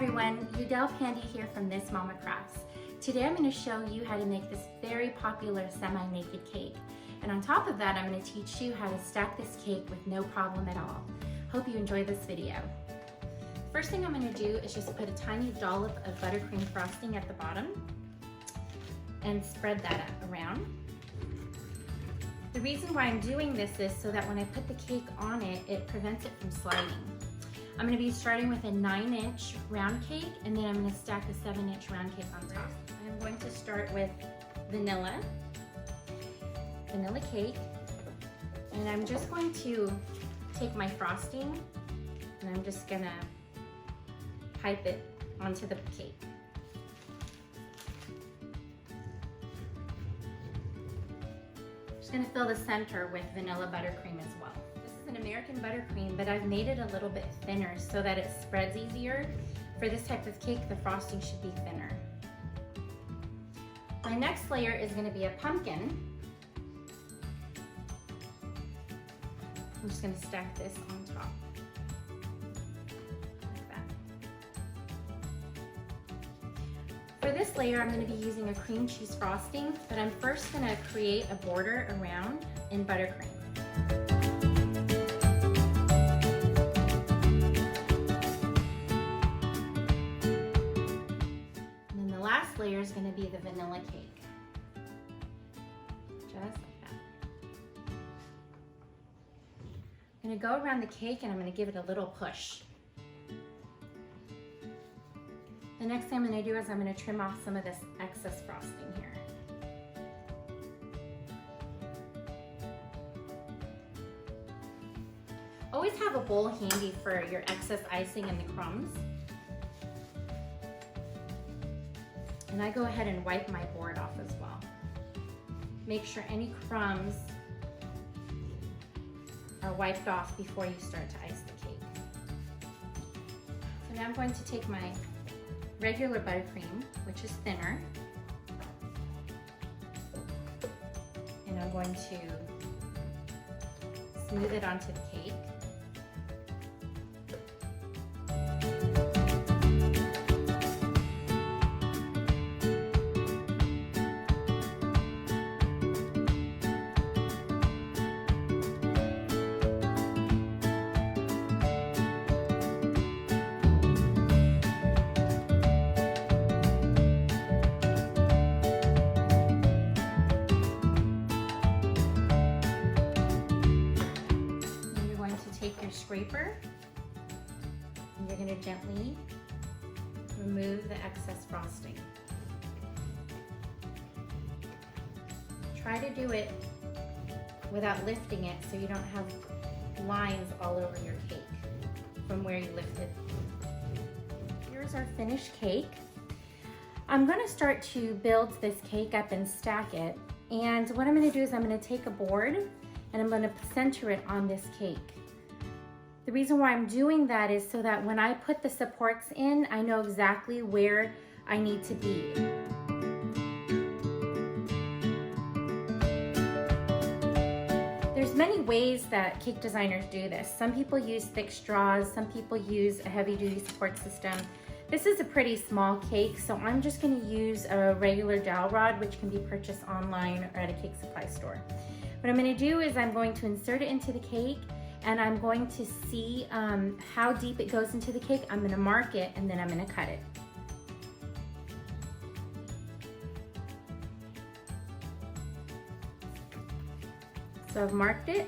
everyone, Udell Pandy here from This Mama Crafts. Today I'm going to show you how to make this very popular semi-naked cake. And on top of that, I'm going to teach you how to stack this cake with no problem at all. Hope you enjoy this video. First thing I'm going to do is just put a tiny dollop of buttercream frosting at the bottom and spread that around. The reason why I'm doing this is so that when I put the cake on it, it prevents it from sliding. I'm going to be starting with a 9-inch round cake, and then I'm going to stack a 7-inch round cake on top. I'm going to start with vanilla cake, and I'm just going to take my frosting and I'm just going to pipe it onto the cake. Just going to fill the center with vanilla buttercream as well. This is an American buttercream, but I've made it a little bit thinner so that it spreads easier. For this type of cake, the frosting should be thinner. My next layer is going to be a pumpkin. I'm just going to stack this on top, like that. For this layer, I'm going to be using a cream cheese frosting, but I'm first going to create a border around in buttercream. And then the last layer is going to be the vanilla cake. Just like that. I'm going to go around the cake and I'm going to give it a little push. The next thing I'm going to do is I'm going to trim off some of this excess frosting here. Always have a bowl handy for your excess icing and the crumbs. And I go ahead and wipe my board off as well. Make sure any crumbs are wiped off before you start to ice the cake. So now I'm going to take my regular buttercream, which is thinner, and I'm going to smooth it onto the cake. Take your scraper and you're going to gently remove the excess frosting. Try to do it without lifting it so you don't have lines all over your cake from where you lifted. Here's our finished cake. I'm going to start to build this cake up and stack it, and what I'm going to do is I'm going to take a board and I'm going to center it on this cake. The reason why I'm doing that is so that when I put the supports in, I know exactly where I need to be. There's many ways that cake designers do this. Some people use thick straws, some people use a heavy-duty support system. This is a pretty small cake, so I'm just going to use a regular dowel rod, which can be purchased online or at a cake supply store. What I'm going to do is I'm going to insert it into the cake, and I'm going to see how deep it goes into the cake. I'm going to mark it and then I'm going to cut it. So I've marked it.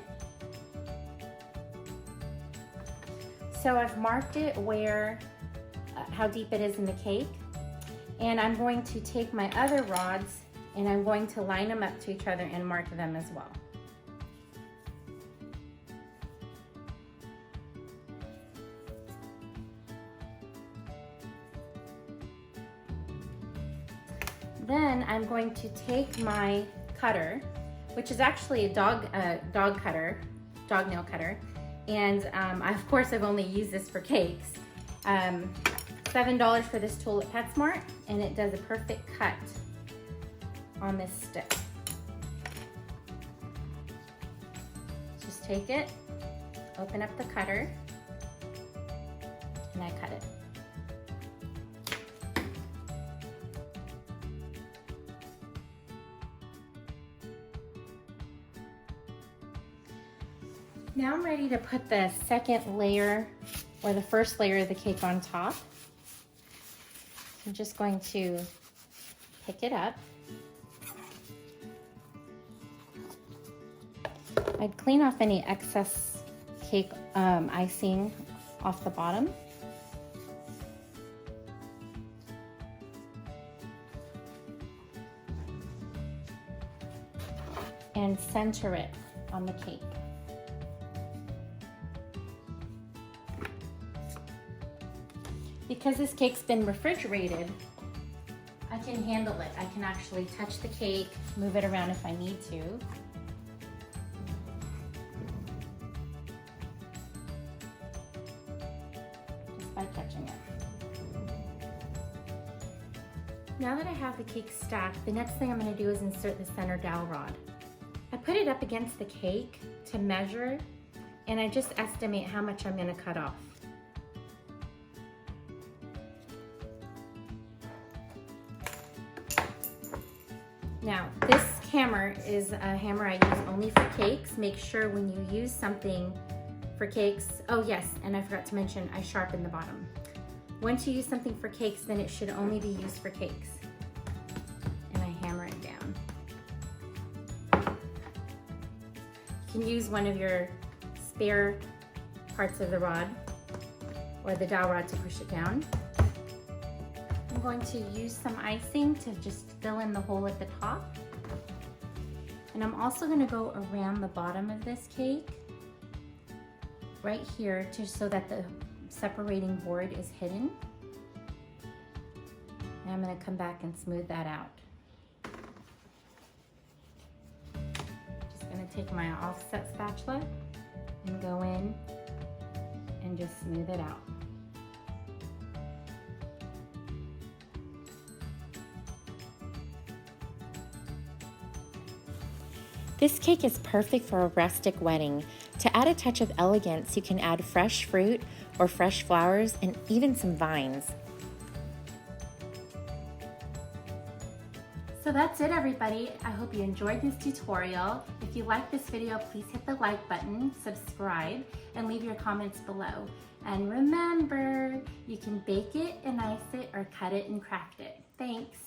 Where, how deep it is in the cake. And I'm going to take my other rods and I'm going to line them up to each other and mark them as well. Then I'm going to take my cutter, which is actually a dog nail cutter, and of course I've only used this for cakes. $7 for this tool at PetSmart, and it does a perfect cut on this stick. Just take it, open up the cutter, and I cut it. Now I'm ready to put the second layer or the first layer of the cake on top. I'm just going to pick it up. I'd clean off any excess cake icing off the bottom. And center it on the cake. Because this cake's been refrigerated, I can handle it. I can actually touch the cake, move it around if I need to. Just by touching it. Now that I have the cake stacked, the next thing I'm going to do is insert the center dowel rod. I put it up against the cake to measure, and I just estimate how much I'm going to cut off. Now, this hammer is a hammer I use only for cakes. Make sure when you use something for cakes, oh yes, and I forgot to mention, I sharpen the bottom. Once you use something for cakes, then it should only be used for cakes. And I hammer it down. You can use one of your spare parts of the rod or the dowel rod to push it down. I'm going to use some icing to just fill in the hole at the top. And I'm also going to go around the bottom of this cake, right here, just so that the separating board is hidden. Now I'm going to come back and smooth that out. Just going to take my offset spatula and go in and just smooth it out. This cake is perfect for a rustic wedding. To add a touch of elegance, you can add fresh fruit or fresh flowers and even some vines. So that's it, everybody. I hope you enjoyed this tutorial. If you like this video, please hit the like button, subscribe, and leave your comments below. And remember, you can bake it and ice it or cut it and craft it. Thanks.